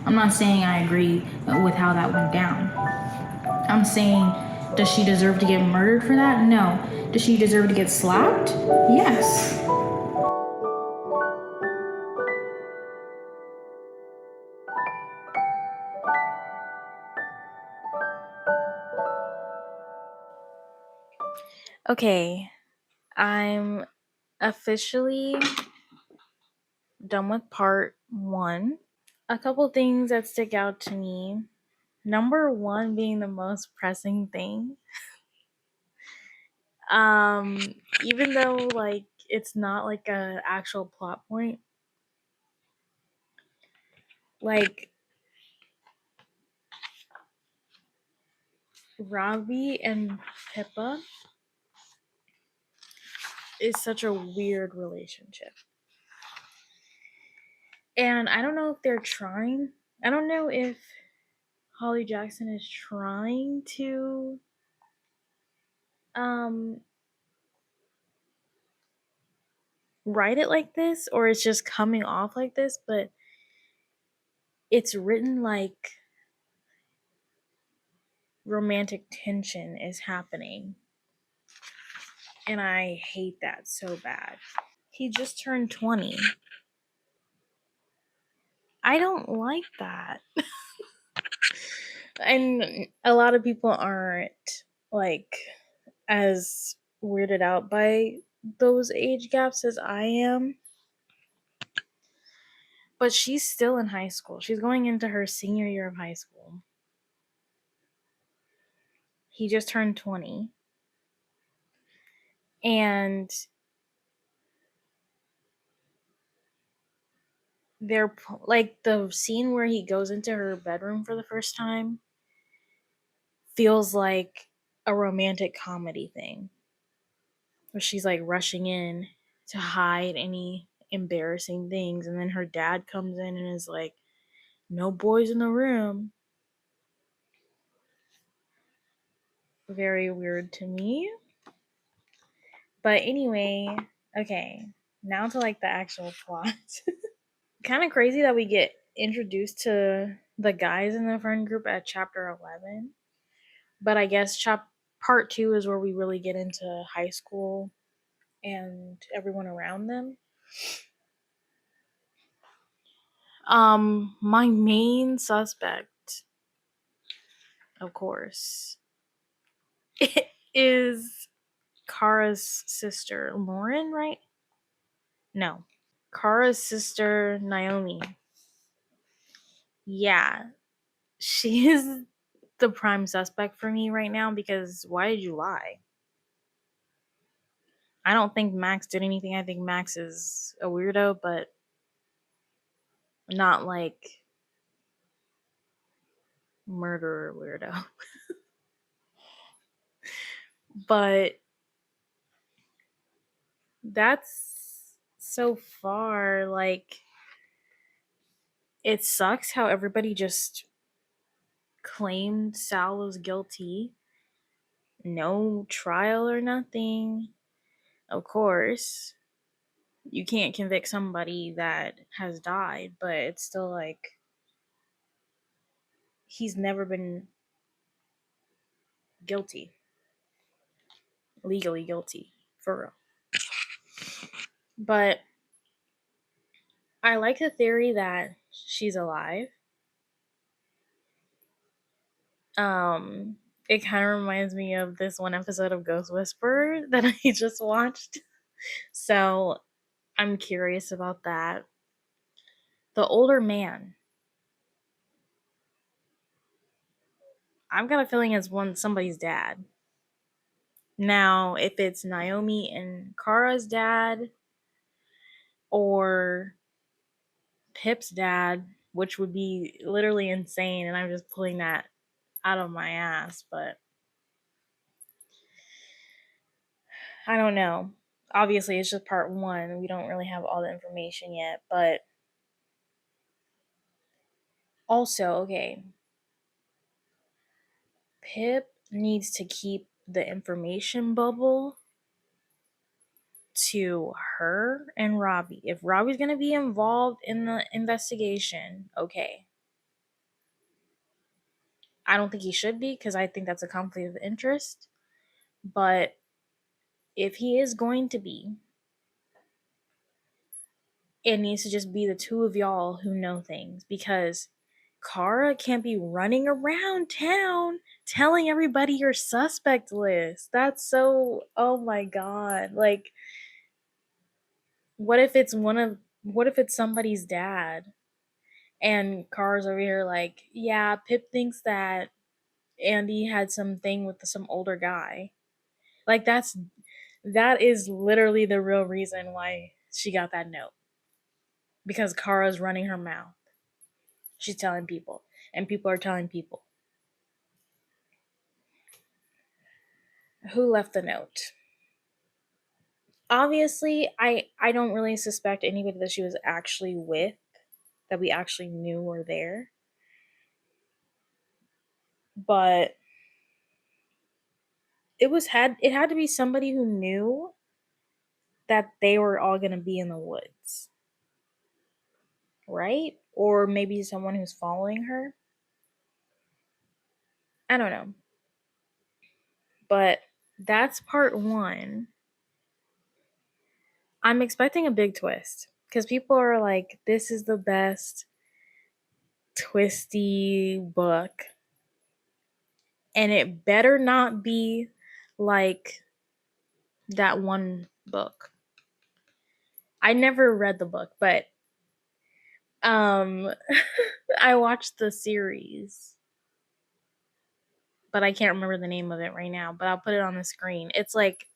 I'm not saying I agree with how that went down. I'm saying, does she deserve to get murdered for that? No. Does she deserve to get slapped? Yes. Okay, I'm officially done with part 1. A couple things that stick out to me. Number 1 being the most pressing thing. Even though like it's not like a actual plot point, like Robbie and Pippa is such a weird relationship. And I don't know if they're trying. I don't know if Holly Jackson is trying to write it like this, or it's just coming off like this, but it's written like romantic tension is happening. And I hate that so bad. He just turned 20. I don't like that. And a lot of people aren't like as weirded out by those age gaps as I am. But she's still in high school. She's going into her senior year of high school. He just turned 20. And they're like the scene where he goes into her bedroom for the first time feels like a romantic comedy thing where she's like rushing in to hide any embarrassing things, and then her dad comes in and is like, no boys in the room. Very weird to me. But anyway, okay, now to like the actual plot. Kind of crazy that we get introduced to the guys in the friend group at chapter 11. But I guess part 2 is where we really get into high school and everyone around them. My main suspect, of course, is Kara's sister, Lauren, right? No. Kara's sister, Naomi. Yeah. She is the prime suspect for me right now because why did you lie? I don't think Max did anything. I think Max is a weirdo, but not like murderer weirdo. But that's so far like it sucks how everybody just claimed Sal was guilty. No trial or nothing. Of course, you can't convict somebody that has died, but it's still like he's never been guilty. Legally guilty, for real. But I like the theory that she's alive. It kind of reminds me of this one episode of Ghost Whisperer that I just watched. So I'm curious about that. The older man. I've got a feeling it's somebody's dad. Now, if it's Naomi and Kara's dad or Pip's dad, which would be literally insane, and I'm just pulling that out of my ass, but I don't know. Obviously, it's just part 1. We don't really have all the information yet, but also, okay, Pip needs to keep the information bubble to her and Robbie. If Robbie's going to be involved in the investigation, okay. I don't think he should be because I think that's a conflict of interest. But if he is going to be, it needs to just be the two of y'all who know things, because Kara can't be running around town telling everybody your suspect list. That's so, oh my god. Like, what if it's somebody's dad and Kara's over here like, yeah, Pip thinks that Andy had something with some older guy. Like, that is literally the real reason why she got that note. Because Kara's running her mouth. She's telling people, and people are telling people. Who left the note? Obviously, I don't really suspect anybody that she was actually with, that we actually knew were there. But it had to be somebody who knew that they were all going to be in the woods. Right? Or maybe someone who's following her. I don't know. But that's part 1. I'm expecting a big twist because people are like, this is the best twisty book. And it better not be like that one book. I never read the book, but I watched the series. But I can't remember the name of it right now, but I'll put it on the screen. It's like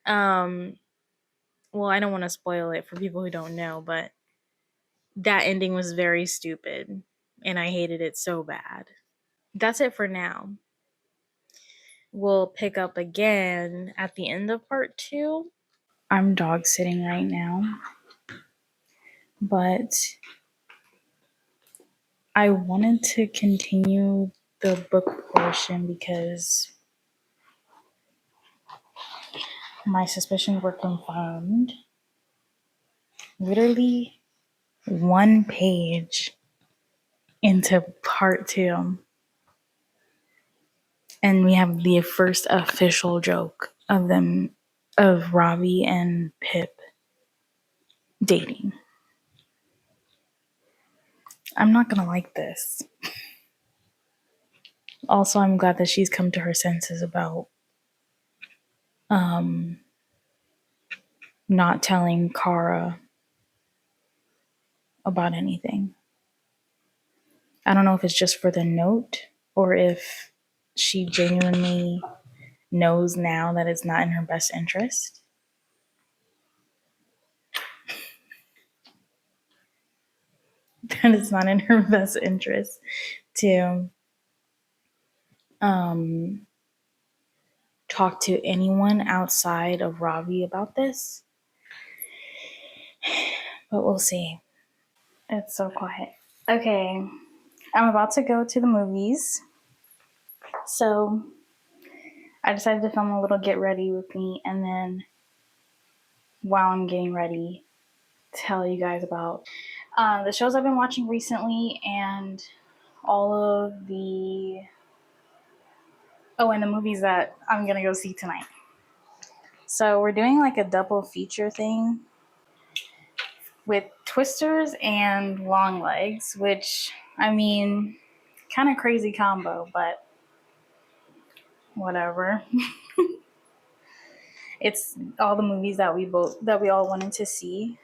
well, I don't want to spoil it for people who don't know, but that ending was very stupid and I hated it so bad. That's it for now. We'll pick up again at the end of part 2. I'm dog sitting right now, but I wanted to continue the book portion because my suspicions were confirmed. Literally 1 page into part 2. And we have the first official joke of Robbie and Pip dating. I'm not gonna like this. Also, I'm glad that she's come to her senses about not telling Kara about anything. I don't know if it's just for the note or if she genuinely knows now that it's not in her best interest. That it's not in her best interest to talk to anyone outside of Ravi about this. But we'll see. It's so quiet. Okay, I'm about to go to the movies. So I decided to film a little get ready with me, and then while I'm getting ready, tell you guys about the shows I've been watching recently and all of the and the movies that I'm gonna go see tonight. So we're doing like a double feature thing with Twisters and Long Legs, which, I mean, kind of crazy combo, but whatever. It's all the movies that we all wanted to see.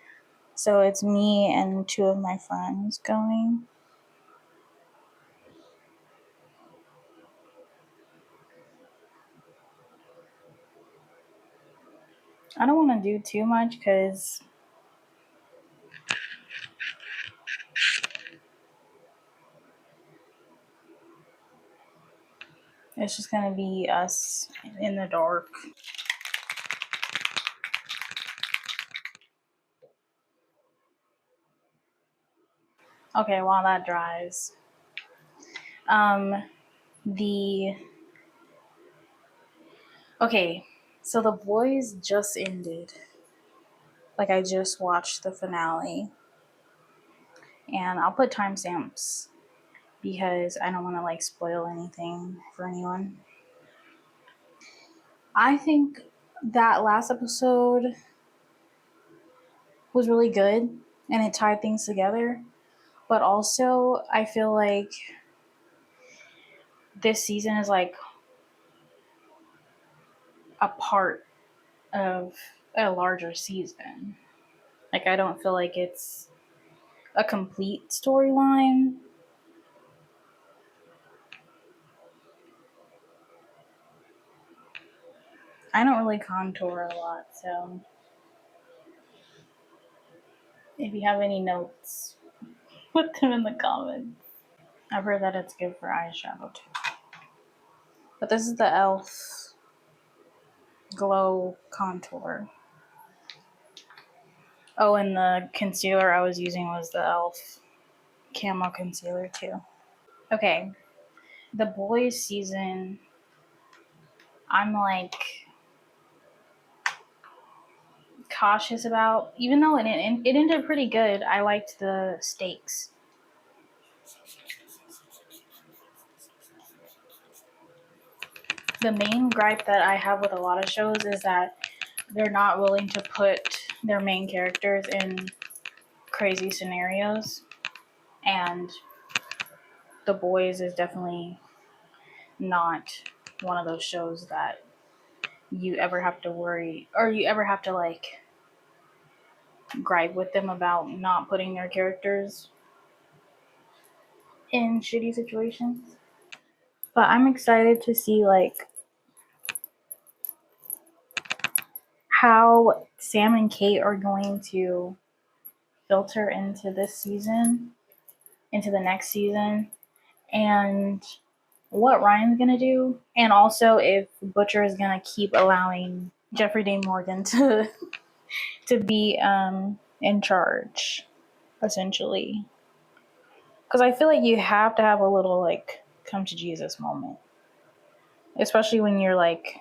So it's me and 2 of my friends going. I don't want to do too much because it's just going to be us in the dark. Okay, while that dries. Okay, so The Boys just ended. Like, I just watched the finale. And I'll put timestamps because I don't want to like spoil anything for anyone. I think that last episode was really good and it tied things together. But also, I feel like this season is like a part of a larger season. Like, I don't feel like it's a complete storyline. I don't really contour a lot, so if you have any notes, put them in the comments. I've heard that it's good for eyeshadow too. But this is the e.l.f. Glow Contour. Oh, and the concealer I was using was the e.l.f. Camo Concealer too. Okay, the boys season, I'm like cautious about, even though it ended pretty good. I liked the stakes. The main gripe that I have with a lot of shows is that they're not willing to put their main characters in crazy scenarios, and The Boys is definitely not one of those shows that you ever have to worry or you ever have to like gripe with them about not putting their characters in shitty situations. But I'm excited to see like how Sam and Kate are going to filter into this season, into the next season, and what Ryan's gonna do, and also if Butcher is gonna keep allowing Jeffrey Dean Morgan to be in charge, essentially. Because I feel like you have to have a little like come to Jesus moment, especially when you're like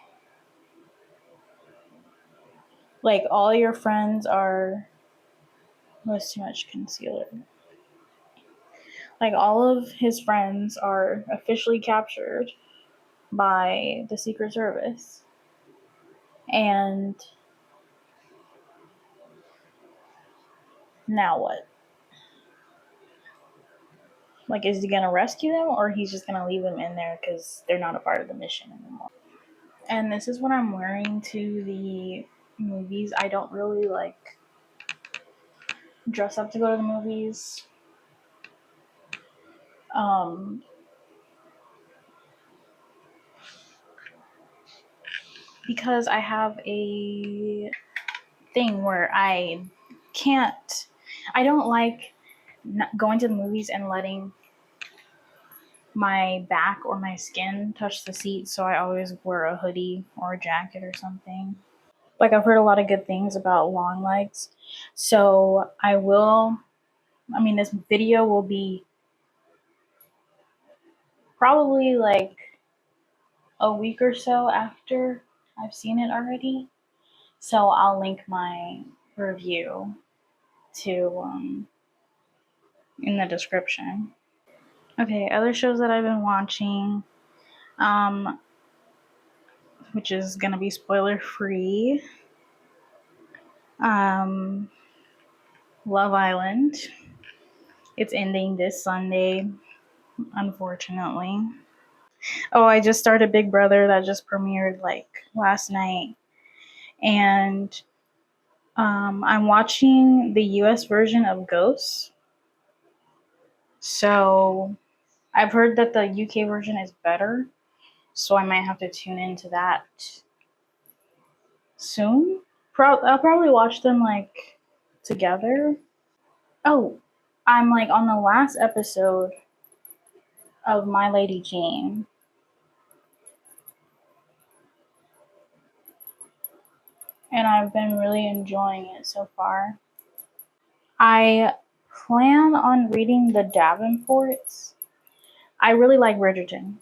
all your friends are. Was too much concealer. Like all of his friends are officially captured by the Secret Service. And now what? Like, is he going to rescue them or he's just going to leave them in there because they're not a part of the mission anymore? And this is what I'm wearing to the movies. I don't really like dress up to go to the movies. Because I have a thing where I don't like going to the movies and letting my back or my skin touch the seat, so I always wear a hoodie or a jacket or something. Like, I've heard a lot of good things about long legs, so this video will be probably like a week or so after I've seen it already, so I'll link my review to in the description. Okay, other shows that I've been watching, which is gonna be spoiler free. Love Island. It's ending this Sunday, unfortunately. Oh, I just started Big Brother that just premiered like last night, and I'm watching the US version of Ghosts. So I've heard that the UK version is better, so I might have to tune into that soon. I'll probably watch them like together. Oh, I'm like on the last episode of My Lady Jane. And I've been really enjoying it so far. I plan on reading the Davenports. I really like Bridgerton.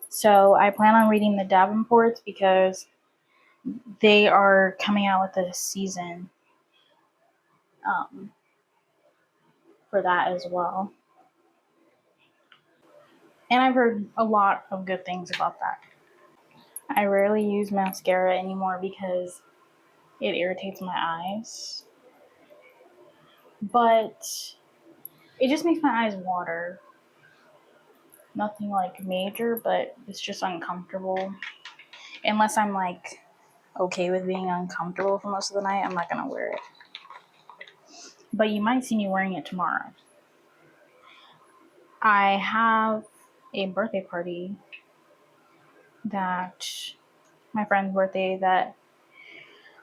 So I plan on reading the Davenports because they are coming out with a season for that as well. And I've heard a lot of good things about that. I rarely use mascara anymore because it irritates my eyes. But it just makes my eyes water. Nothing like major, but it's just uncomfortable. Unless I'm like okay with being uncomfortable for most of the night, I'm not gonna wear it. But you might see me wearing it tomorrow. I have a birthday party that my friend's birthday that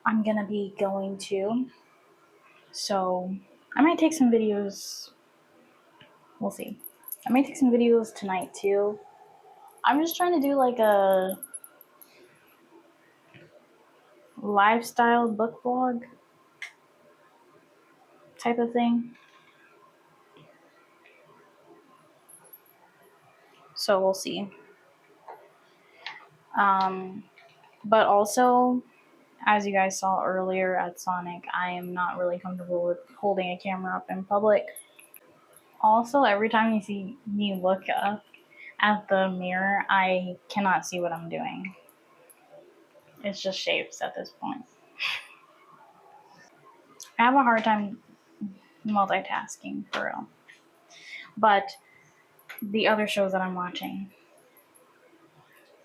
I'm gonna be going to. So I might take some videos. We'll see. I might take some videos tonight too. I'm just trying to do like a lifestyle book vlog type of thing. So we'll see. But also, as you guys saw earlier at Sonic, I am not really comfortable with holding a camera up in public. Also, every time you see me look up at the mirror, I cannot see what I'm doing. It's just shapes at this point. I have a hard time multitasking, for real. But the other shows that I'm watching,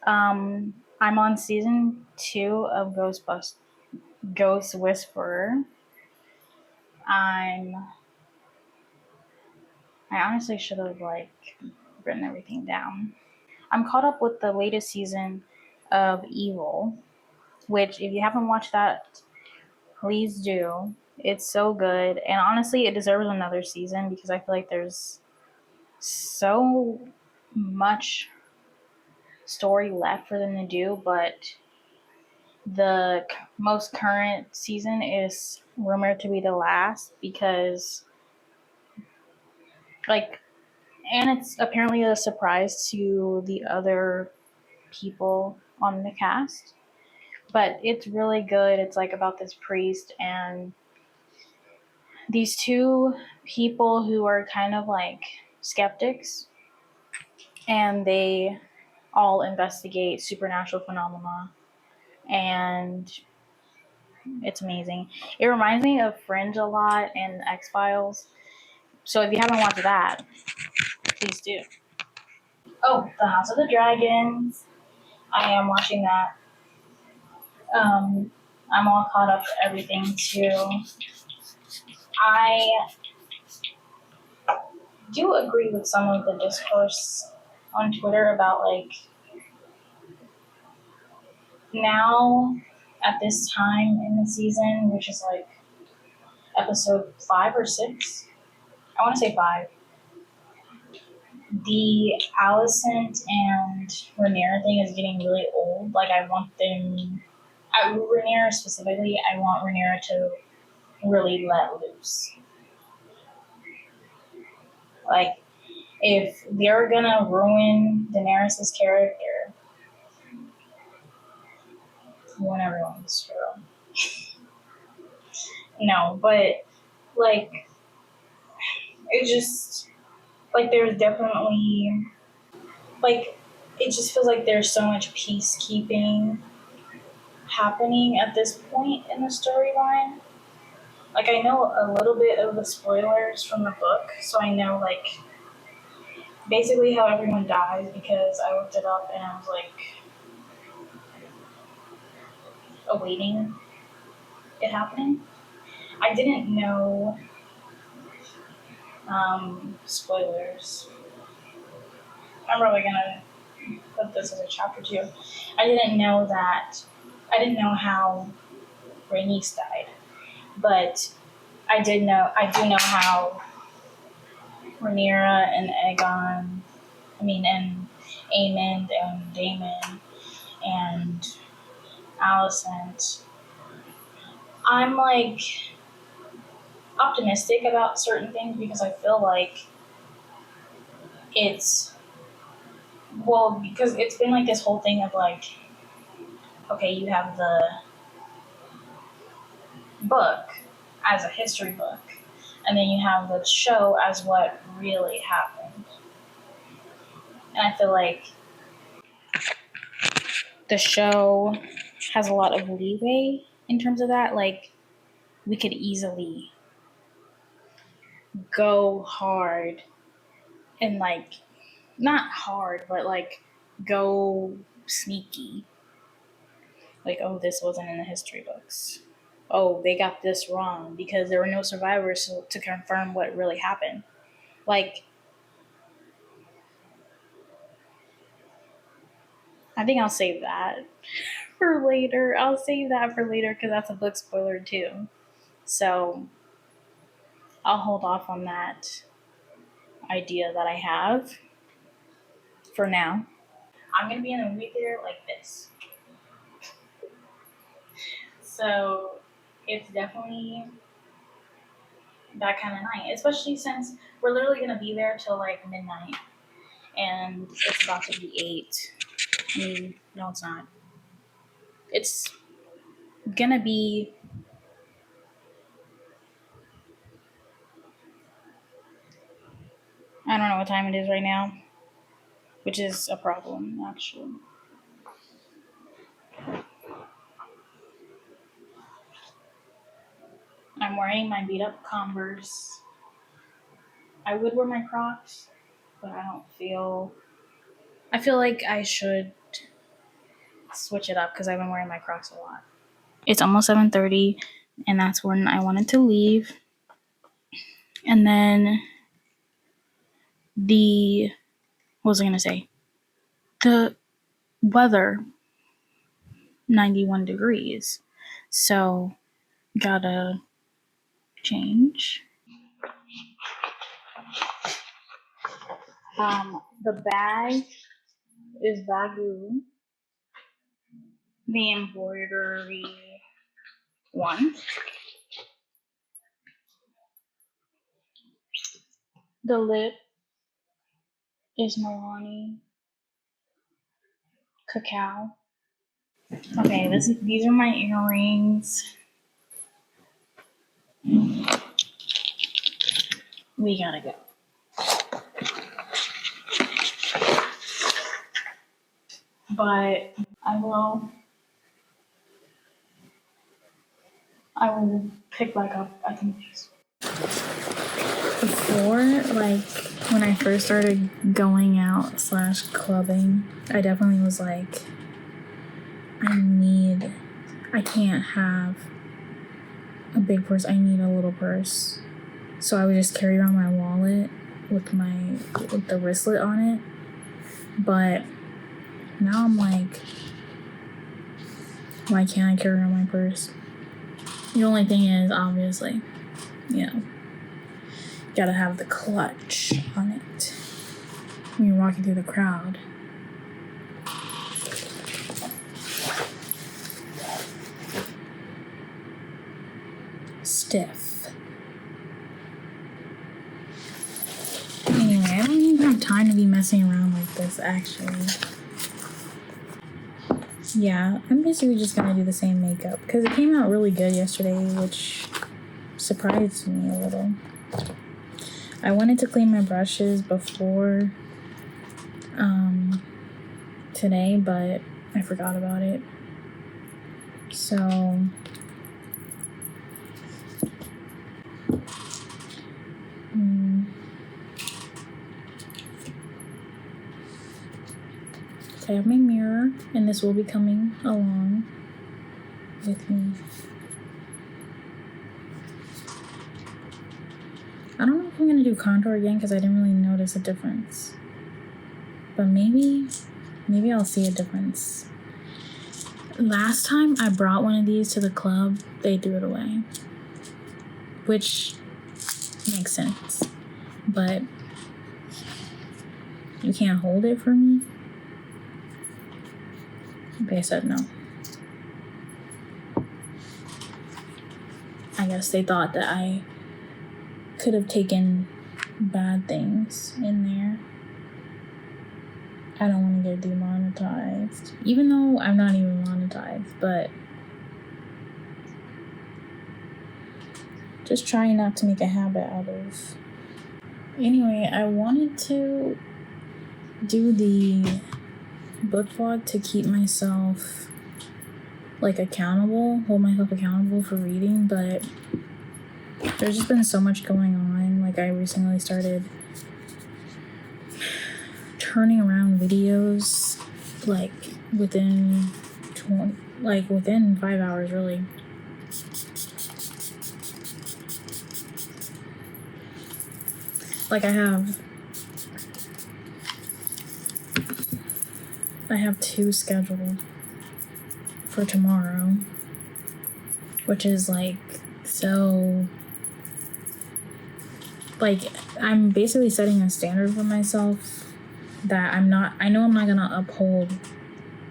I'm on season 2 of Ghost Whisperer. I honestly should have written everything down. I'm caught up with the latest season of Evil, which if you haven't watched that, please do. It's so good, and honestly, it deserves another season because I feel like there's so much story left for them to do, but the most current season is rumored to be the last because and it's apparently a surprise to the other people on the cast, but it's really good. It's like about this priest and these two people who are kind of like skeptics, and they all investigate supernatural phenomena, and it's amazing. It reminds me of Fringe a lot and X-Files. So if you haven't watched that, please do. Oh, The House of the Dragons. I am watching that. I'm all caught up to everything too. I do agree with some of the discourse on Twitter about now at this time in the season, which is episode 5 or 6. I want to say 5. The Alicent and Rhaenyra thing is getting really old. I want Rhaenyra specifically, I want Rhaenyra to really let loose. If they're gonna ruin Daenerys' character, ruin everyone's for real. No, but it just there's definitely it just feels like there's so much peacekeeping happening at this point in the storyline. I know a little bit of the spoilers from the book, so I know basically how everyone dies because I looked it up and I was awaiting it happening. I didn't know spoilers. I'm probably gonna put this as a chapter 2. I didn't know how Rhaenys died, but I do know how Rhaenyra and and Aemond and Daemon and Alicent. I'm optimistic about certain things because I feel because it's been this whole thing of okay, you have the book as a history book, and then you have the show as what really happened. And I feel like the show has a lot of leeway in terms of that. Like, we could easily go hard and, like, not hard, but, like, go sneaky. Like, oh, this wasn't in the history books. Oh, they got this wrong because there were no survivors to confirm what really happened. Like, I think I'll save that for later. I'll save that for later because that's a book spoiler too. So I'll hold off on that idea that I have for now. I'm going to be in the movie theater like this. So it's definitely that kind of night, especially since we're literally going to be there till like midnight and it's about to be 8. I mean, no, it's not. It's going to be I don't know what time it is right now, which is a problem, actually. I'm wearing my beat up Converse. I would wear my Crocs, but I feel like I should switch it up because I've been wearing my Crocs a lot. It's almost 7:30, and that's when I wanted to leave. And then what was I going to say? The weather, 91 degrees. So, gotta change. The bag is Bagu, the embroidery one. The lip is Milani Cacao. Okay, these are my earrings. We gotta go. But I will pick back up at the movies. Before, like, when I first started going out / clubbing, I definitely was like, I can't have a big purse. I need a little purse. So I would just carry around my wallet with the wristlet on it. But now I'm like, why can't I carry around my purse? The only thing is, obviously, gotta have the clutch on it when you're walking through the crowd. Stiff. Anyway, I don't even have time to be messing around like this, actually. Yeah, I'm basically just gonna do the same makeup because it came out really good yesterday, which surprised me a little. I wanted to clean my brushes before today, but I forgot about it. So I have my mirror, and this will be coming along with me. I don't know if I'm going to do contour again because I didn't really notice a difference. But maybe I'll see a difference. Last time I brought one of these to the club, they threw it away. Which makes sense. But you can't hold it for me? They said no. I guess they thought that I could have taken bad things in there. I don't want to get demonetized. Even though I'm not even monetized, but just trying not to make a habit out of. Anyway, I wanted to do the book vlog to keep myself like accountable, hold myself accountable for reading, but there's just been so much going on. Like I recently started turning around videos like within 5 hours really. Like I have 2 scheduled for tomorrow, which is like so, like I'm basically setting a standard for myself that I know I'm not gonna uphold,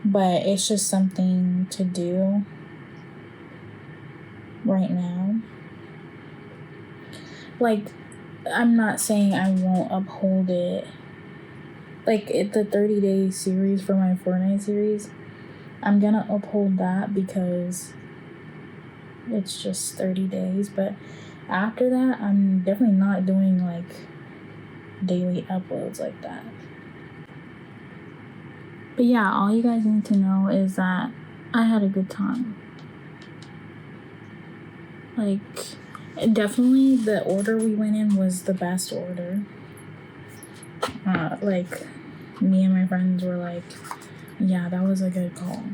but it's just something to do right now. Like I'm not saying I won't uphold it. Like the 30-day series for my Fortnite series, I'm gonna uphold that because it's just 30 days. But after that, I'm definitely not doing like daily uploads like that. But yeah, all you guys need to know is that I had a good time. Like, definitely the order we went in was the best order. Like, me and my friends were like, yeah, that was a good call.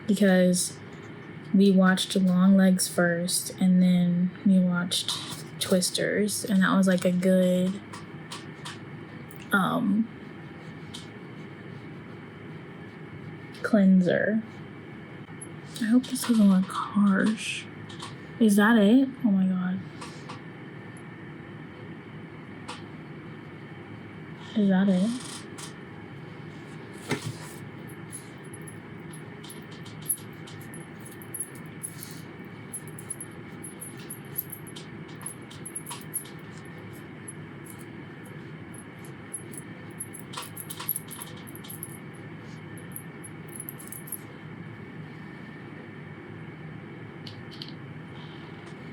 Because we watched Long Legs first, and then we watched Twisters, and that was like a good, cleanser. I hope this doesn't look harsh. Is that it? Oh my god. Is that it?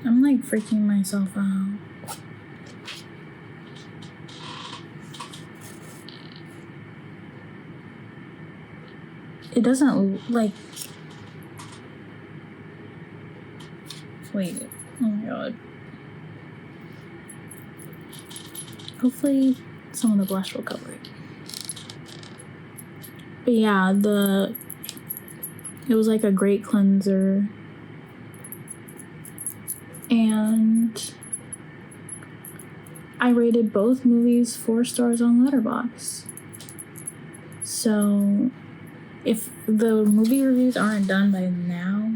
I'm like freaking myself out. It doesn't like. Wait. Oh my god. Hopefully some of the blush will cover it. But yeah, it was like a great cleanser. And I rated both movies 4 stars on Letterboxd. So if the movie reviews aren't done by now,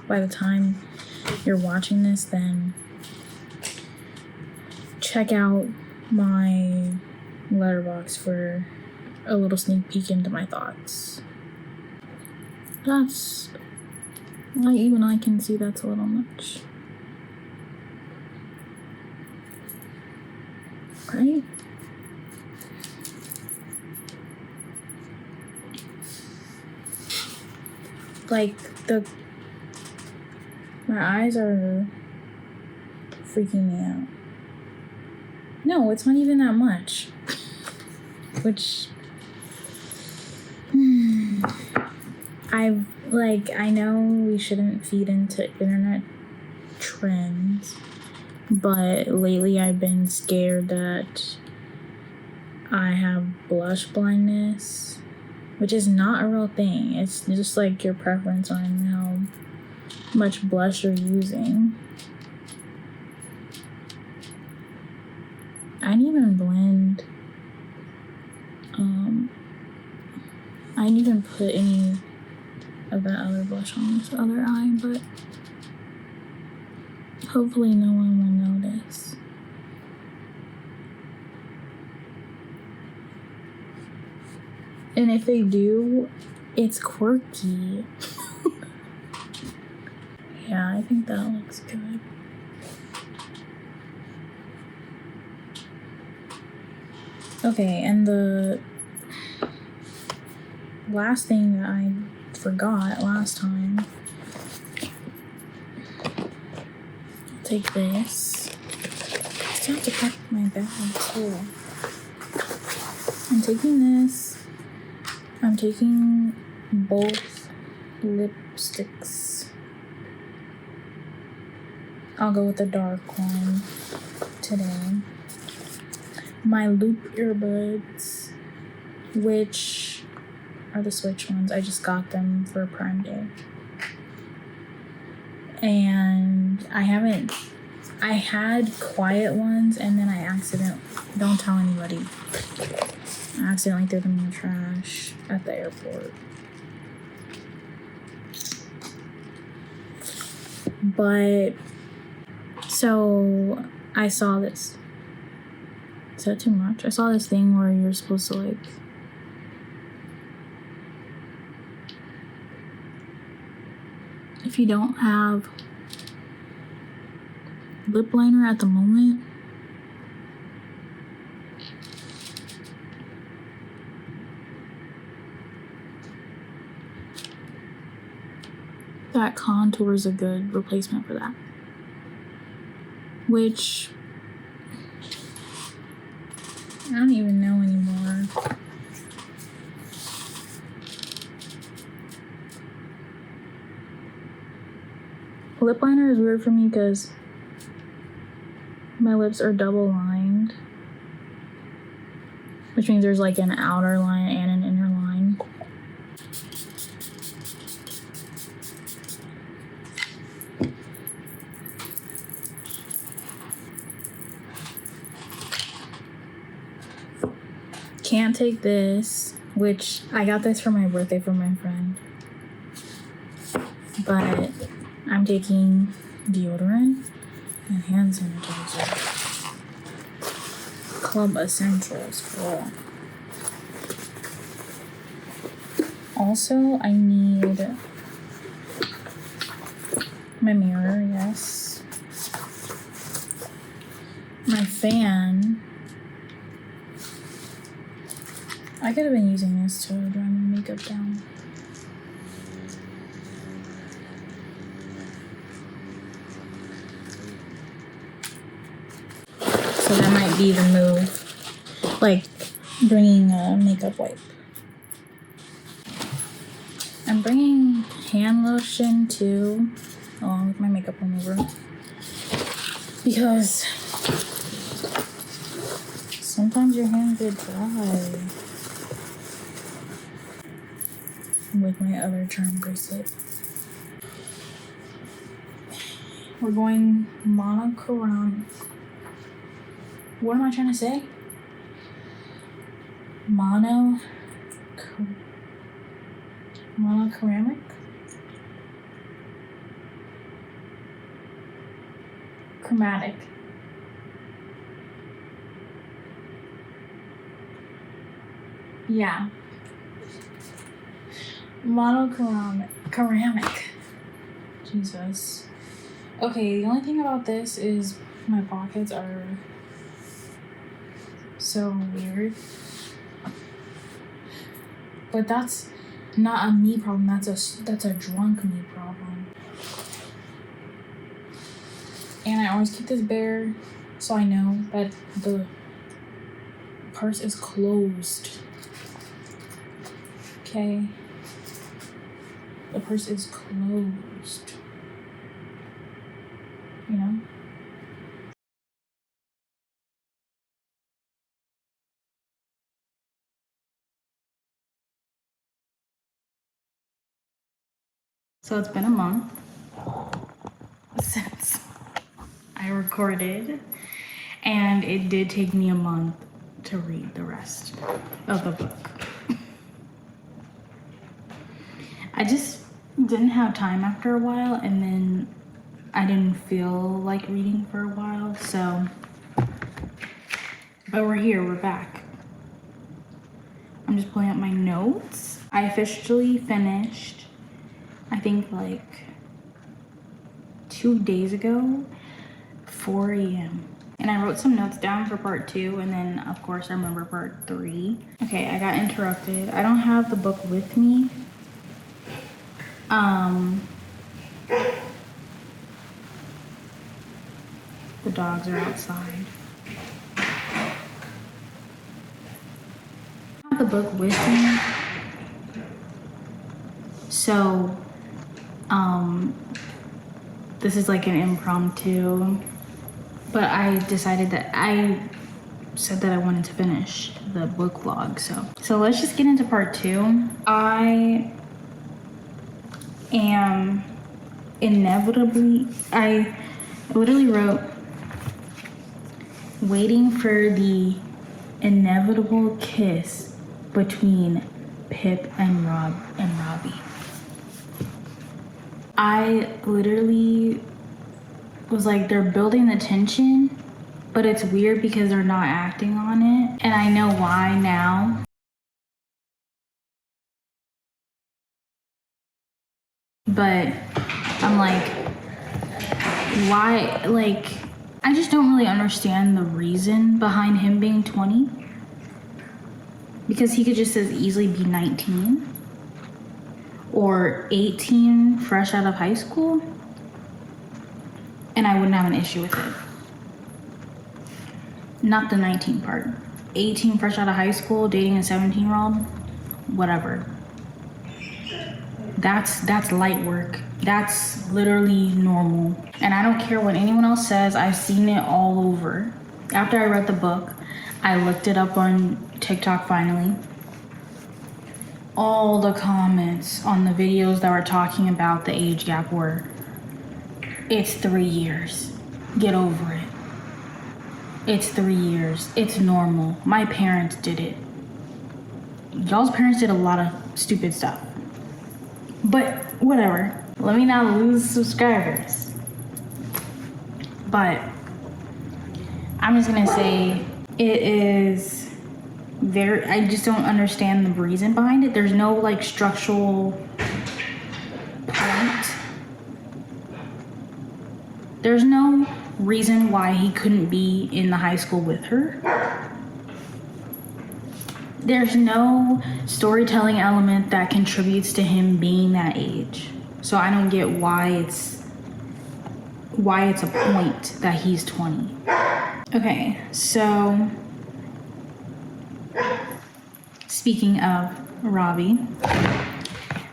by the time you're watching this, then check out my Letterboxd for a little sneak peek into my thoughts. That's, well, even I can see that's a little much. Right? Like my eyes are freaking me out. No, it's not even that much. Which I know we shouldn't feed into internet trends, but lately I've been scared that I have blush blindness, which is not a real thing. It's just like your preference on how much blush you're using. I didn't even blend. I didn't even put any of that other blush on this other eye, but hopefully no one will notice. And if they do, it's quirky. Yeah, I think that looks good. Okay, and the last thing that I forgot last time, I'll take this. I still have to pack my bag too. taking this. I'm taking both lipsticks. I'll go with the dark one today. My loop earbuds, which are the Switch ones. I just got them for Prime Day. And I had quiet ones and then don't tell anybody. I accidentally threw them in the trash at the airport. But, so I saw this. Is that too much? I saw this thing where you're supposed to like, if you don't have lip liner at the moment, that contour is a good replacement for that. Which I don't even know anymore. Lip liner is weird for me because my lips are double lined, which means there's like an outer line and an inner line. Can't take this, which I got this for my birthday from my friend. But I'm taking deodorant and hand sanitizer. Club Essentials for all. Also, I need my mirror, yes. My fan. I could have been using this to dry my makeup down. So that might be the move. Like bringing a makeup wipe. I'm bringing hand lotion too, along with my makeup remover. Because sometimes your hands get dry. With my other charm bracelet. We're going monochrome. What am I trying to say? Monochromatic? Chromatic. Yeah. Ceramic. Jesus. Okay, the only thing about this is my pockets are so weird. But that's not a me problem, that's a drunk me problem. And I always keep this bare so I know that the purse is closed. Okay. The purse is closed. You know? So it's been a month since I recorded, and it did take me a month to read the rest of the book. I just didn't have time after a while, and then I didn't feel like reading for a while, so, but we're here, we're back. I'm just pulling up my notes. I officially finished, I think like 2 days ago, 4 a.m. And I wrote some notes down for part 2, and then of course I remember part 3. Okay, I got interrupted. I don't have the book with me. The dogs are outside. The book with me. So, this is like an impromptu, but I decided that I said that I wanted to finish the book vlog. So let's just get into part 2. I literally wrote, waiting for the inevitable kiss between Pip and Robbie. I literally was like, they're building the tension, but it's weird because they're not acting on it. And I know why now. But I'm like, why? Like, I just don't really understand the reason behind him being 20. Because he could just as easily be 19 or 18, fresh out of high school, and I wouldn't have an issue with it. Not the 19 part. 18, fresh out of high school, dating a 17-year-old, whatever. That's light work. That's literally normal. And I don't care what anyone else says. I've seen it all over. After I read the book, I looked it up on TikTok finally. All the comments on the videos that were talking about the age gap were, it's 3 years. Get over it. It's 3 years. It's normal. My parents did it. Y'all's parents did a lot of stupid stuff. But whatever. Let me not lose subscribers. But I'm just gonna say it is very, I just don't understand the reason behind it. There's no like structural point. There's no reason why he couldn't be in the high school with her. There's no storytelling element that contributes to him being that age. So I don't get why it's a point that he's 20. Okay, so speaking of Robbie,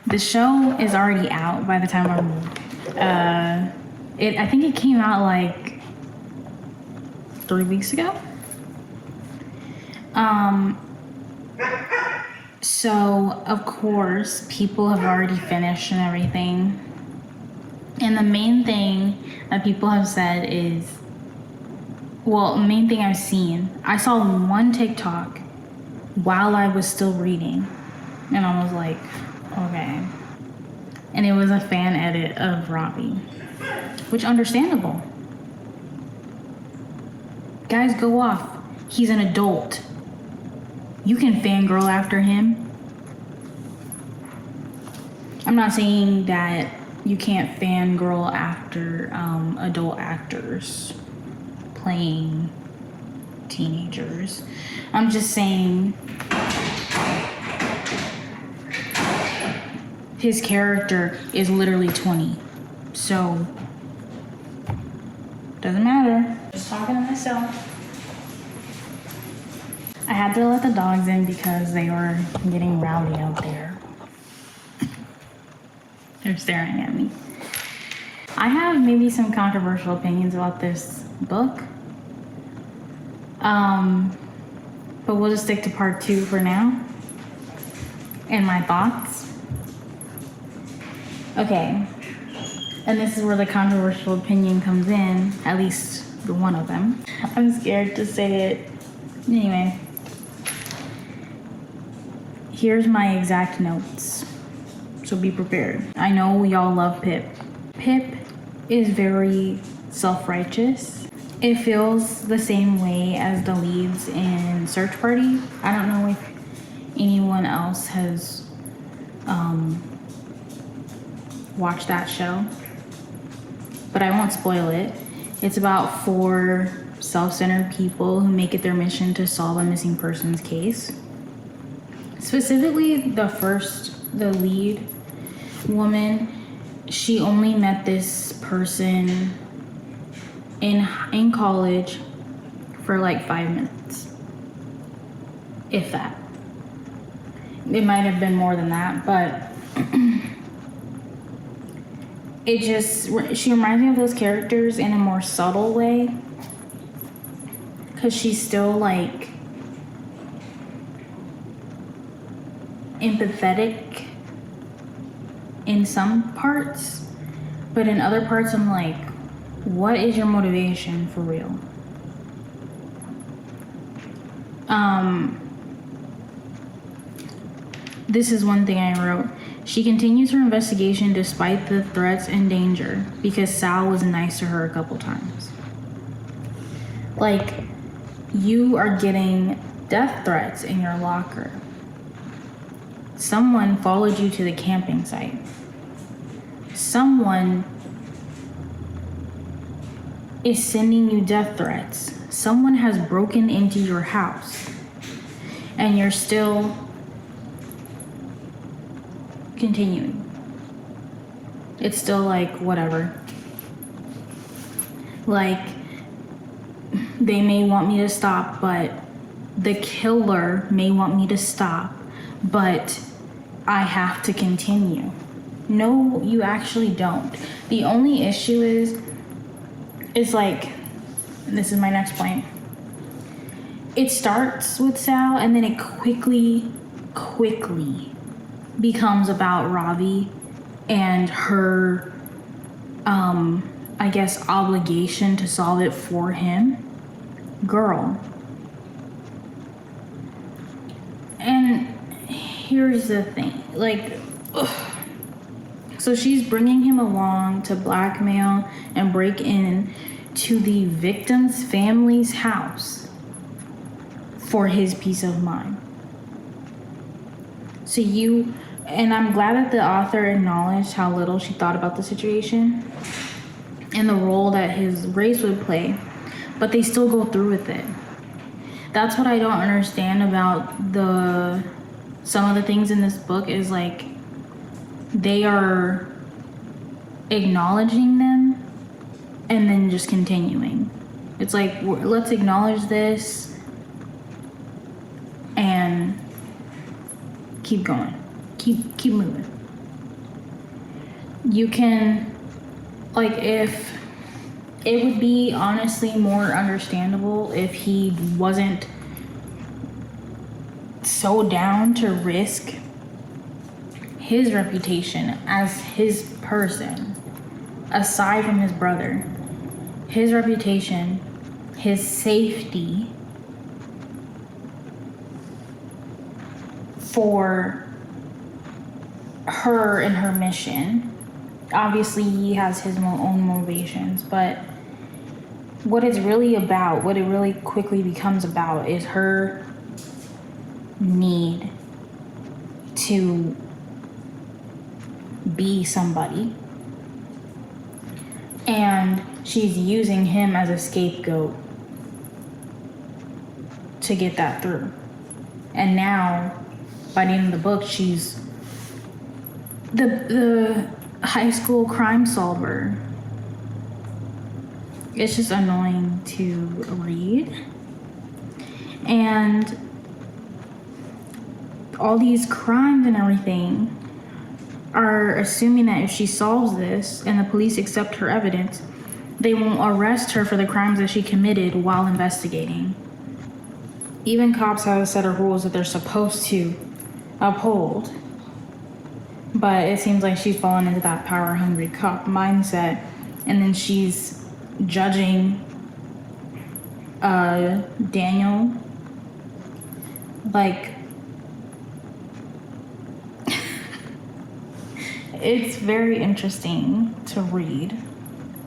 the show is already out by the time I think it came out like 3 weeks ago. So of course people have already finished and everything. And the main thing that people have said is, well, main thing I've seen, I saw one TikTok while I was still reading, and I was like, okay. And it was a fan edit of Robbie, which understandable. Guys, go off. He's an adult. You can fangirl after him. I'm not saying that you can't fangirl after adult actors playing teenagers. I'm just saying his character is literally 20. So, doesn't matter. Just talking to myself. I had to let the dogs in because they were getting rowdy out there. They're staring at me. I have maybe some controversial opinions about this book. But we'll just stick to part 2 for now. And my thoughts. Okay. And this is where the controversial opinion comes in, at least the one of them. I'm scared to say it. Anyway. Here's my exact notes. So be prepared. I know y'all love Pip. Pip is very self-righteous. It feels the same way as the leads in Search Party. I don't know if anyone else has watched that show, but I won't spoil it. It's about 4 self-centered people who make it their mission to solve a missing persons case. Specifically, the lead woman, she only met this person in college for like 5 minutes, if that. It might have been more than that, but she reminds me of those characters in a more subtle way, because she's still like empathetic in some parts, but in other parts I'm like, what is your motivation for real? This is one thing I wrote. She continues her investigation despite the threats and danger because Sal was nice to her a couple times. Like, you are getting death threats in your locker. Someone followed you to the camping site. Someone is sending you death threats. Someone has broken into your house. And you're still continuing. It's still like, whatever. Like, they may want me to stop, but the killer may want me to stop, but I have to continue. No, you actually don't. The only issue is like, this is my next point. It starts with Sal and then it quickly becomes about Ravi and her, I guess, obligation to solve it for him. Girl. And here's the thing, like, ugh. So she's bringing him along to blackmail and break in to the victim's family's house for his peace of mind. So and I'm glad that the author acknowledged how little she thought about the situation and the role that his race would play, but they still go through with it. That's what I don't understand about some of the things in this book is like, they are acknowledging them and then just continuing. It's like, let's acknowledge this and keep going. Keep moving. You can, like, if it would be honestly more understandable if he wasn't so down to risk his reputation as his person, aside from his brother, his reputation, his safety, for her and her mission. Obviously, he has his own motivations, but what it's really about, what it really quickly becomes about, is her need to be somebody. And she's using him as a scapegoat to get that through. And now, by the end of the book, she's the high school crime solver. It's just annoying to read. And all these crimes and everything are assuming that if she solves this and the police accept her evidence, they won't arrest her for the crimes that she committed while investigating. Even cops have a set of rules that they're supposed to uphold. But it seems like she's fallen into that power-hungry cop mindset, and then she's judging Daniel like it's very interesting to read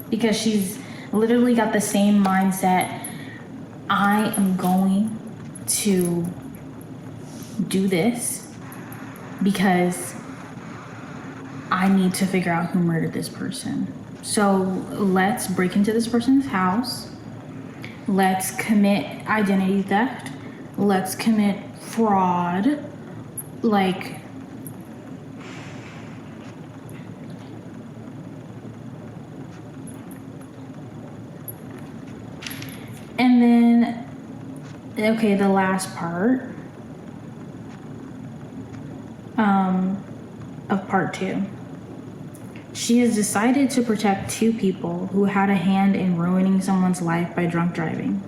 because she's literally got the same mindset. I am going to do this because I need to figure out who murdered this person. So let's break into this person's house. Let's commit identity theft. Let's commit fraud. Like, and then, okay, the last part. of part 2. She has decided to protect 2 people who had a hand in ruining someone's life by drunk driving.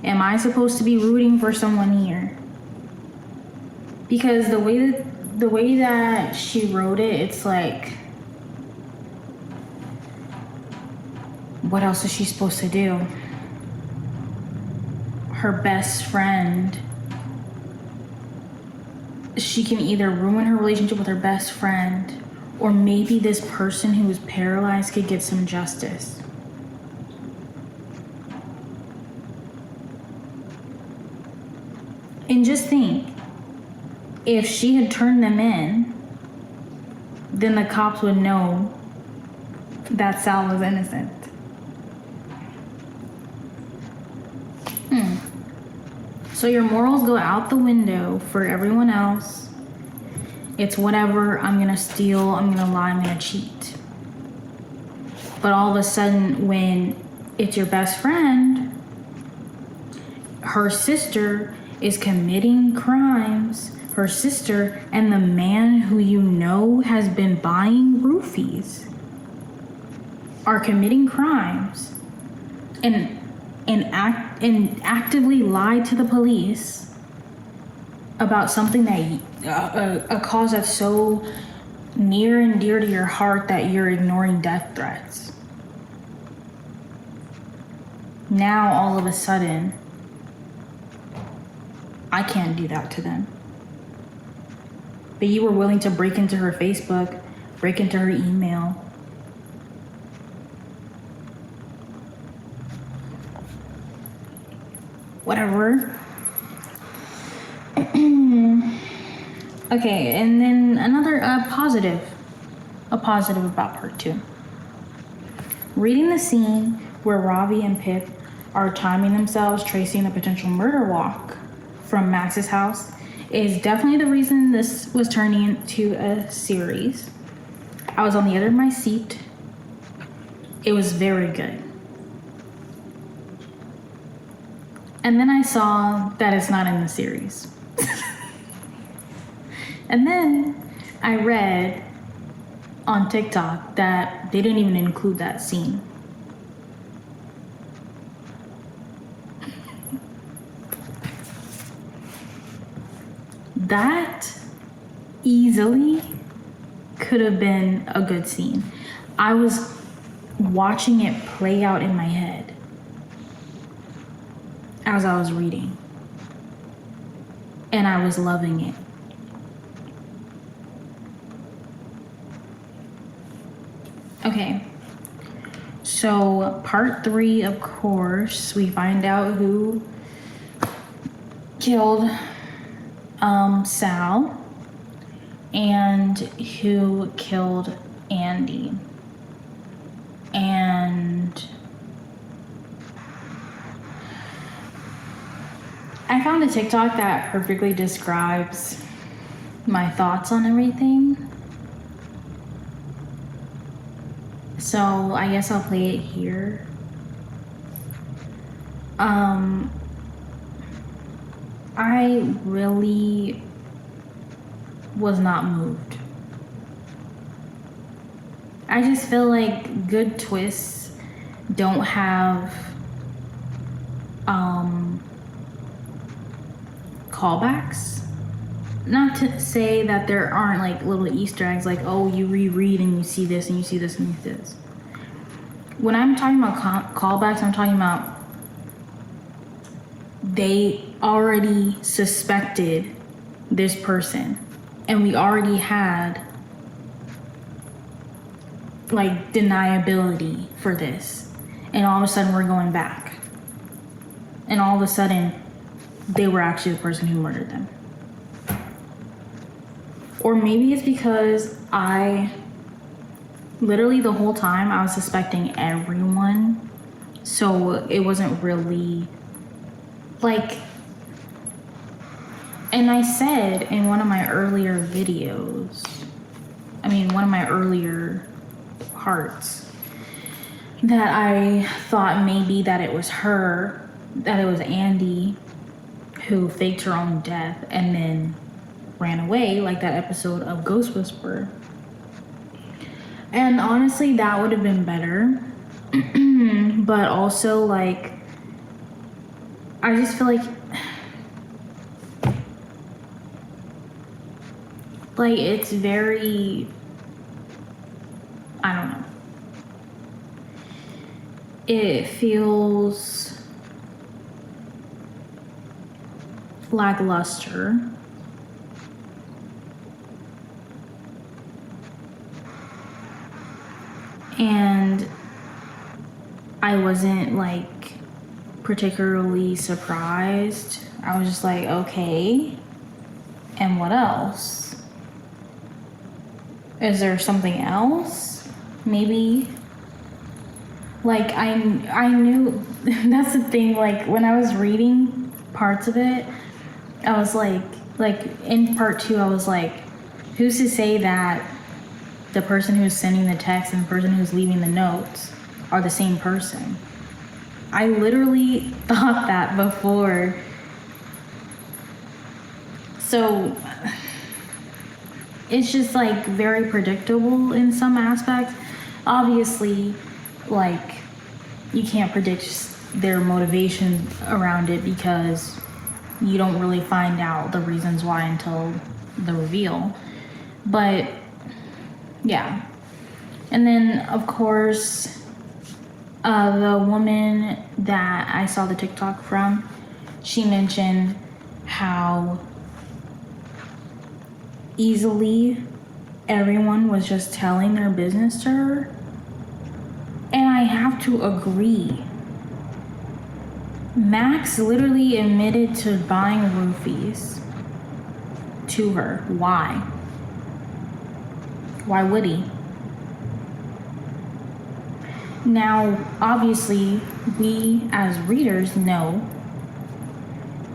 Am I supposed to be rooting for someone here? Because the way that she wrote it, it's like, what else is she supposed to do? Her best friend, she can either ruin her relationship with her best friend, or maybe this person who is paralyzed could get some justice. And just think, if she had turned them in, then the cops would know that Sal was innocent. So your morals go out the window for everyone else. It's whatever, I'm gonna steal, I'm gonna lie, I'm gonna cheat. But all of a sudden, when it's your best friend, her sister is committing crimes, her sister and the man who you know has been buying roofies are committing crimes and actively lied to the police about something that a cause that's so near and dear to your heart that you're ignoring death threats. Now all of a sudden, I can't do that to them. But you were willing to break into her Facebook, break into her email. Whatever. Okay, and then another positive about part 2. Reading the scene where Ravi and Pip are timing themselves, tracing a potential murder walk from Max's house is definitely the reason this was turning into a series. I was on the edge of my seat. It was very good. And then I saw that it's not in the series. And then I read on TikTok that they didn't even include that scene. That easily could have been a good scene. I was watching it play out in my head as I was reading, and I was loving it. Okay, so part 3, of course, we find out who killed Sal and who killed Andy. And I found a TikTok that perfectly describes my thoughts on everything. So I guess I'll play it here. I really was not moved. I just feel like good twists don't have callbacks. Not to say that there aren't like little Easter eggs, like, oh, you reread and you see this and you see this and you see this. When I'm talking about callbacks, I'm talking about they already suspected this person and we already had like deniability for this, and all of a sudden we're going back, and all of a sudden they were actually the person who murdered them. Or maybe it's because I literally the whole time I was suspecting everyone, so it wasn't really like, and I said in one of my earlier videos, one of my earlier parts, that I thought maybe that it was her, that it was Andy who faked her own death and then ran away, like that episode of Ghost Whisperer. And honestly, that would have been better. But also, like, I just feel like it's very, I don't know. It feels lackluster. And I wasn't like particularly surprised. I was just like, okay, and what else? Is there something else? Maybe. Like I knew that's the thing, like when I was reading parts of it, I was like in part 2 I was like, who's to say that the person who's sending the text and the person who's leaving the notes are the same person? I literally thought that before. So it's just like very predictable in some aspects. Obviously, like you can't predict their motivation around it because you don't really find out the reasons why until the reveal. But yeah. And then of course, the woman that I saw the TikTok from, she mentioned how easily everyone was just telling their business to her. And I have to agree. Max literally admitted to buying roofies to her. Why? Why would he? Now, obviously, we as readers know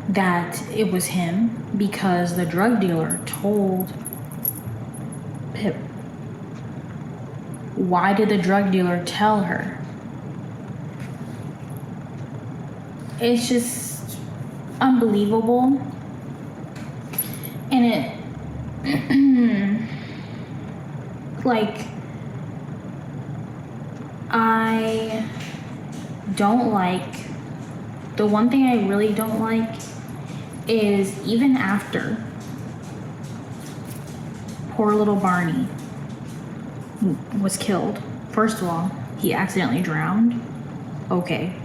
that it was him because the drug dealer told Pip. Why did the drug dealer tell her? It's just unbelievable. And it like I don't like, the one thing I really don't like is even after poor little Barney was killed. First of all, he accidentally drowned. Okay.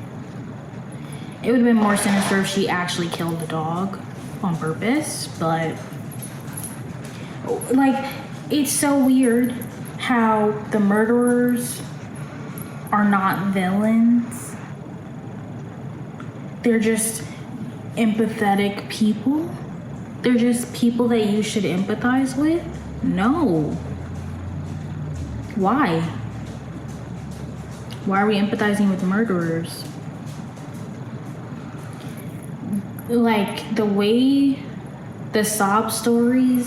It would have been more sinister if she actually killed the dog on purpose, but like it's so weird how the murderers are not villains. They're just empathetic people. They're just people that you should empathize with. No. Why? Why are we empathizing with murderers? Like the way the sob story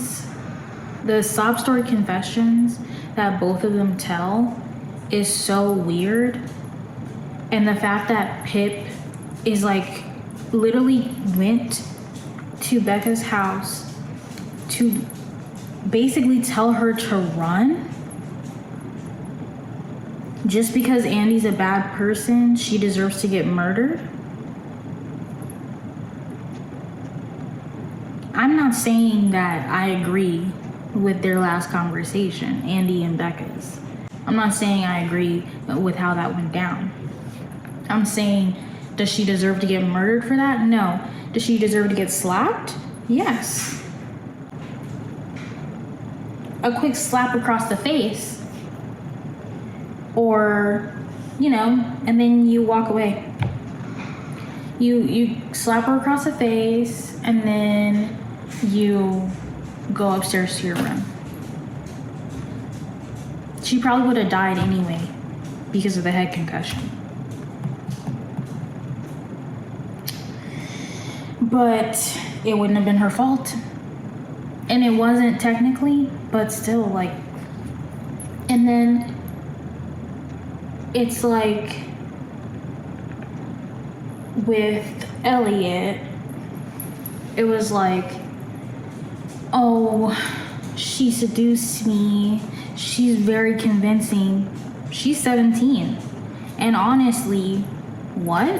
confessions that both of them tell is so weird. And the fact that Pip is like literally went to Becca's house to basically tell her to run just because Andy's a bad person, she deserves to get murdered. I'm not saying that I agree with their last conversation, Andy and Becca's. I'm not saying I agree with how that went down. I'm saying, does she deserve to get murdered for that? No. Does she deserve to get slapped? Yes. A quick slap across the face. Or, and then you walk away. You slap her across the face and then you go upstairs to your room. She probably would have died anyway because of the head concussion. But it wouldn't have been her fault. And it wasn't technically, but still, like. And then it's like with Elliot, it was like oh, she seduced me. She's very convincing. She's 17. And honestly, what?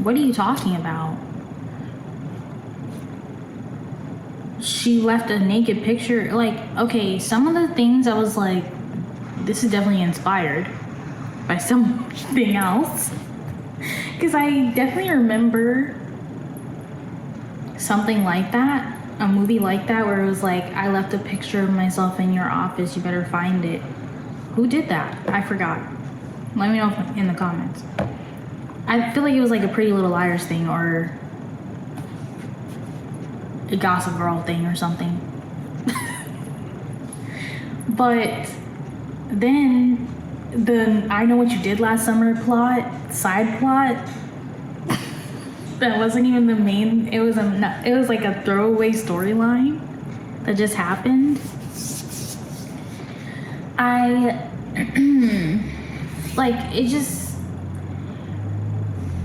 What are you talking about? She left a naked picture. Like, okay, some of the things I was like, this is definitely inspired by something else. Because I definitely remember something like that, a movie like that, where it was like, I left a picture of myself in your office, you better find it. Who did that? I forgot. Let me know in the comments. I feel like it was like a Pretty Little Liars thing or a Gossip Girl thing or something. But then the I Know What You Did Last Summer side plot, that wasn't even the main, it was like a throwaway storyline that just happened.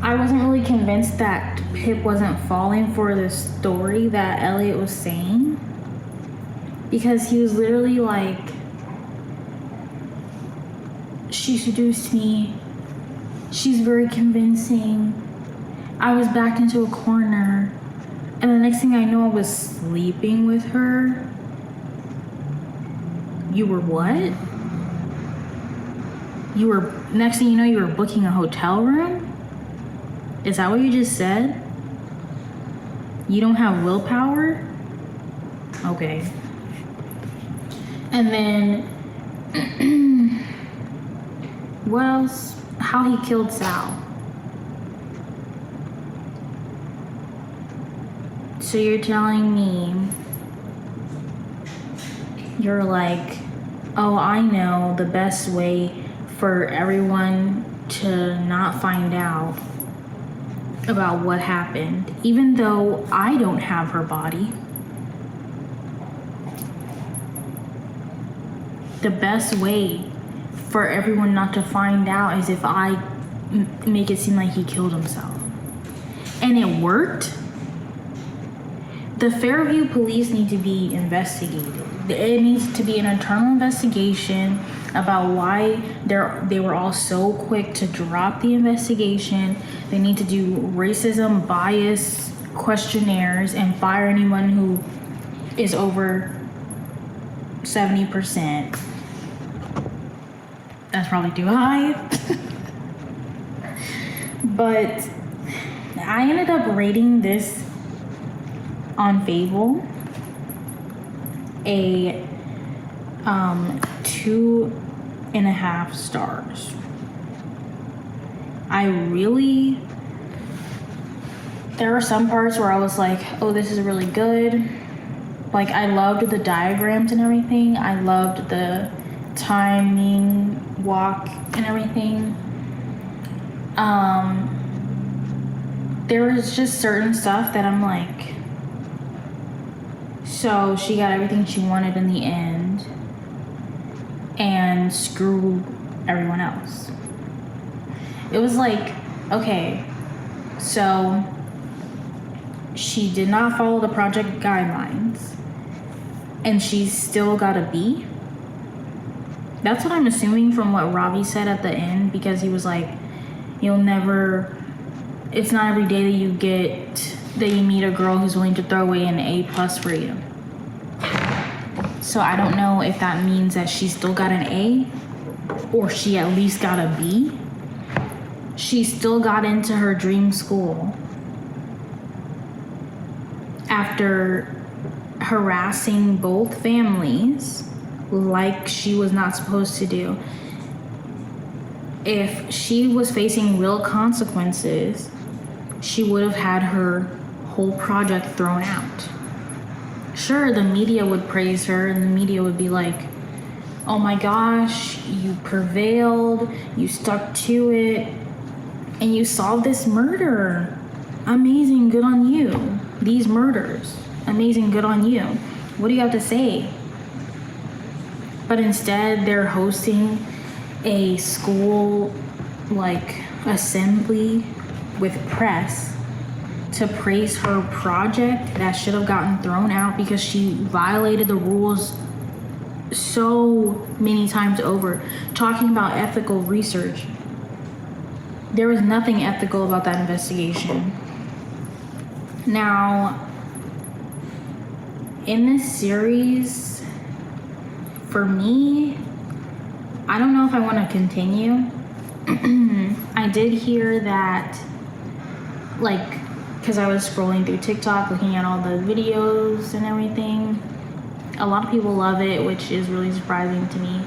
I wasn't really convinced that Pip wasn't falling for the story that Elliot was saying, because he was literally like, she seduced me, she's very convincing, I was backed into a corner, and the next thing I know, I was sleeping with her. You were what? Next thing you know, you were booking a hotel room? Is that what you just said? You don't have willpower? Okay. And then, what else? How he killed Sal. So you're telling me, you're like, oh, I know the best way for everyone to not find out about what happened, even though I don't have her body. The best way for everyone not to find out is if I make it seem like he killed himself. And it worked. The Fairview police need to be investigated. It needs to be an internal investigation about why they were all so quick to drop the investigation. They need to do racism bias questionnaires and fire anyone who is over 70%. That's probably too high. But I ended up rating this on Fable a 2.5 stars. There were some parts where I was like, oh, this is really good. Like, I loved the diagrams and everything. I loved the timing, walk, and everything. There was just certain stuff that I'm like, so she got everything she wanted in the end and screwed everyone else. It was like, okay, so she did not follow the project guidelines and she still got a B. That's what I'm assuming from what Ravi said at the end, because he was like, it's not every day that you meet a girl who's willing to throw away an A+ for you. So I don't know if that means that she still got an A or she at least got a B. She still got into her dream school after harassing both families like she was not supposed to do. If she was facing real consequences, she would have had her whole project thrown out. Sure, the media would praise her and the media would be like, oh my gosh, you prevailed, you stuck to it, and you solved this murder. Amazing, good on you. These murders, amazing, good on you. What do you have to say? But instead, they're hosting a school like assembly with press to praise her project that should have gotten thrown out because she violated the rules so many times over. Talking about ethical research, there was nothing ethical about that investigation. Now, in this series, for me, I don't know if I want to continue. I did hear that, like, because I was scrolling through TikTok looking at all the videos and everything, a lot of people love it, which is really surprising to me.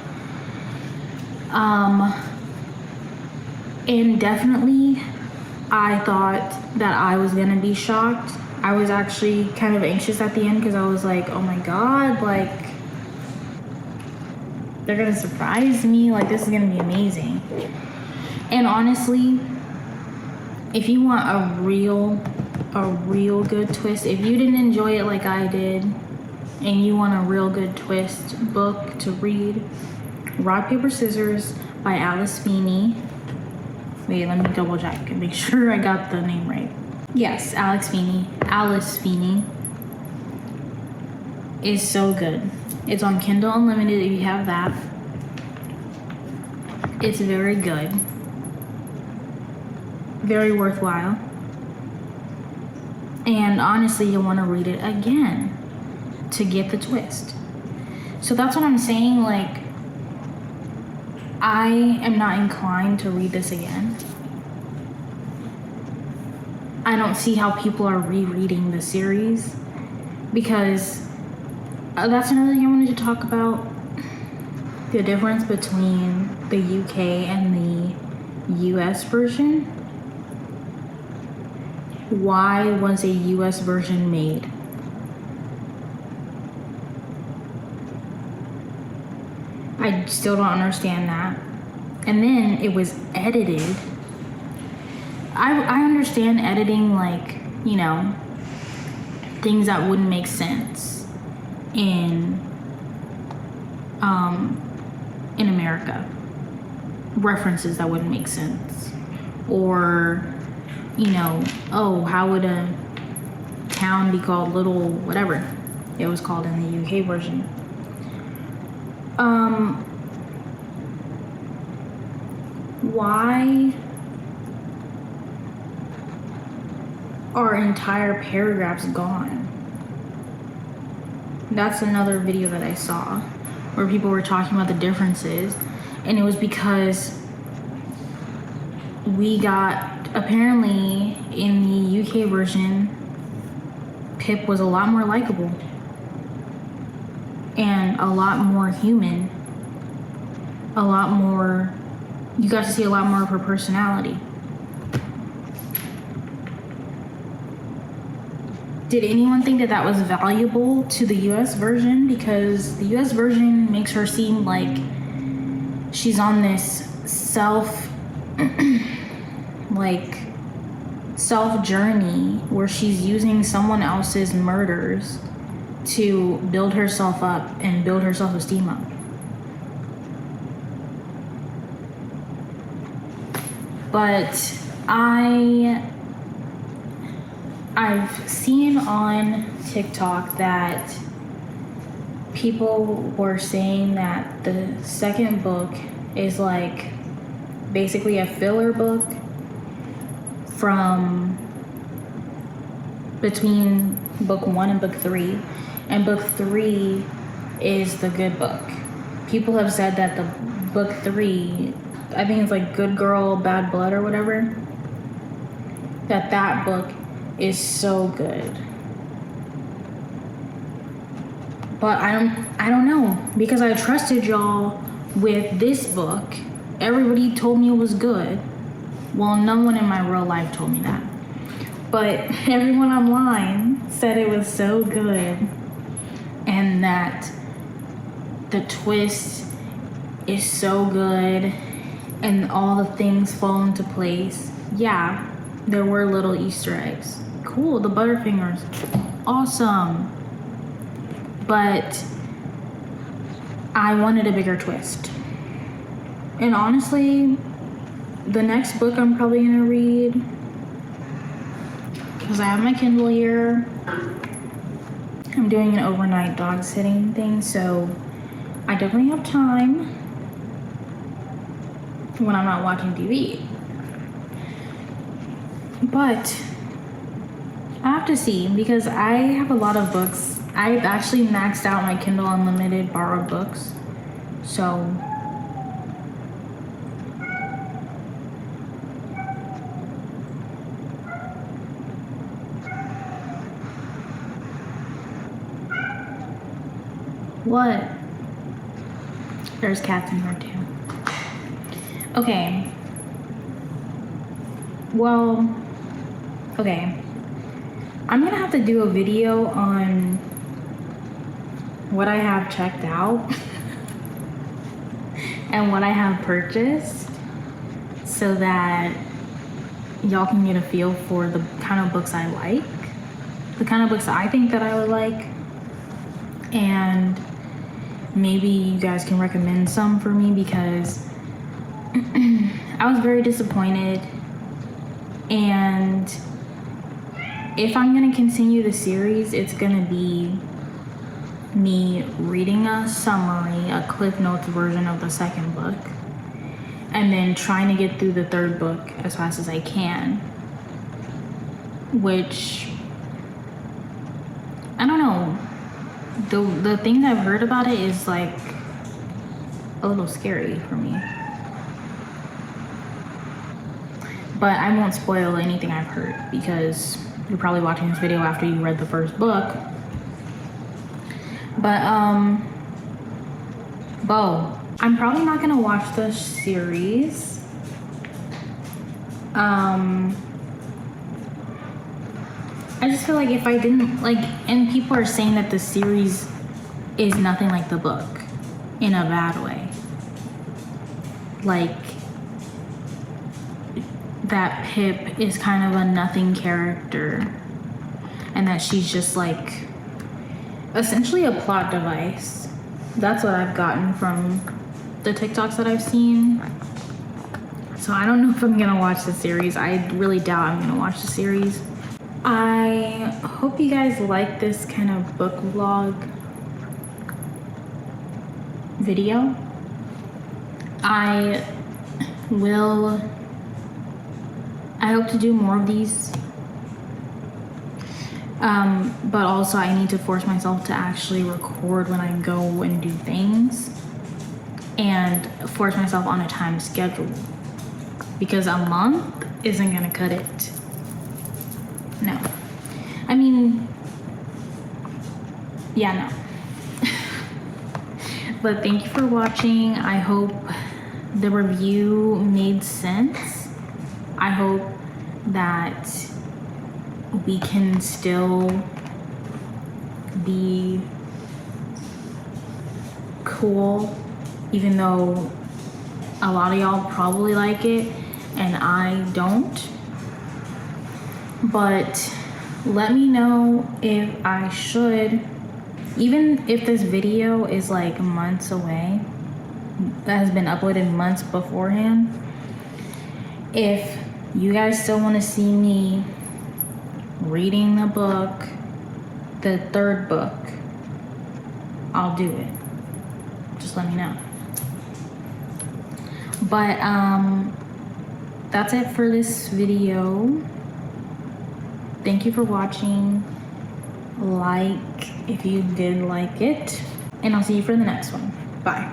And definitely, I thought that I was gonna be shocked. I was actually kind of anxious at the end because I was like, oh my god, like, they're gonna surprise me, like, this is gonna be amazing. And honestly, if you want a real good twist, if you didn't enjoy it like I did, and you want a real good twist book to read, Rock, Paper, Scissors by Alice Feeney. Wait, let me double check and make sure I got the name right. Yes, Alice Feeney is so good. It's on Kindle Unlimited if you have that. It's very good. Very worthwhile. And honestly, you'll want to read it again to get the twist. So that's what I'm saying, like, I am not inclined to read this again. I don't see how people are rereading the series, because that's another thing I wanted to talk about. The difference between the UK and the US version. Why was a US version made? I still don't understand that. And then it was edited. I understand editing, like, you know, things that wouldn't make sense in America. References that wouldn't make sense. Or, you know, oh, how would a town be called Little whatever it was called in the UK version? Why are entire paragraphs gone? That's another video that I saw where people were talking about the differences, and it was because we got, apparently in the UK version, Pip was a lot more likable and a lot more human, a lot more, you got to see a lot more of her personality. Did anyone think that that was valuable to the US version? Because the US version makes her seem like she's on this self journey where she's using someone else's murders to build herself up and build her self-esteem up. But I've seen on TikTok that people were saying that the second book is like basically a filler book from between book 1 and book 3, and book 3 is the good book. People have said that the book 3, I think it's like Good Girl, Bad Blood or whatever, that book is so good. But I don't know, because I trusted y'all with this book. Everybody told me it was good. Well, no one in my real life told me that, but everyone online said it was so good, and that the twist is so good and all the things fall into place. Yeah, there were little Easter eggs. Cool, the Butterfingers, awesome. But I wanted a bigger twist. And honestly, the next book I'm probably gonna read, because I have my Kindle here. I'm doing an overnight dog sitting thing, so I definitely have time when I'm not watching TV. But I have to see, because I have a lot of books. I've actually maxed out my Kindle Unlimited borrowed books. So what? There's cats in here too. Okay. Well, okay. I'm gonna have to do a video on what I have checked out and what I have purchased, so that y'all can get a feel for the kind of books I like, the kind of books I think that I would like, and maybe you guys can recommend some for me, because I was very disappointed. And if I'm gonna continue the series, it's gonna be me reading a summary, a Cliff Notes version of the second book, and then trying to get through the third book as fast as I can. Which, I don't know. The thing that I've heard about it is like a little scary for me. But I won't spoil anything I've heard, because you're probably watching this video after you read the first book. But Bo, I'm probably not gonna watch the series. I just feel like if I didn't like, and people are saying that the series is nothing like the book in a bad way. Like, that Pip is kind of a nothing character, and that she's just like essentially a plot device. That's what I've gotten from the TikToks that I've seen. So I don't know if I'm gonna watch the series. I really doubt I'm gonna watch the series. I hope you guys like this kind of book vlog video. I hope to do more of these. But also I need to force myself to actually record when I go and do things, and force myself on a time schedule, because a month isn't gonna cut it. No. I mean, yeah, no. But thank you for watching. I hope the review made sense. I hope that we can still be cool, even though a lot of y'all probably like it and I don't. But let me know if I should, even if this video is like months away, that has been uploaded months beforehand, if you guys still want to see me reading the book, the third book, I'll do it. Just let me know. But that's it for this video. Thank you for watching. Like if you did like it, and I'll see you for the next one. Bye.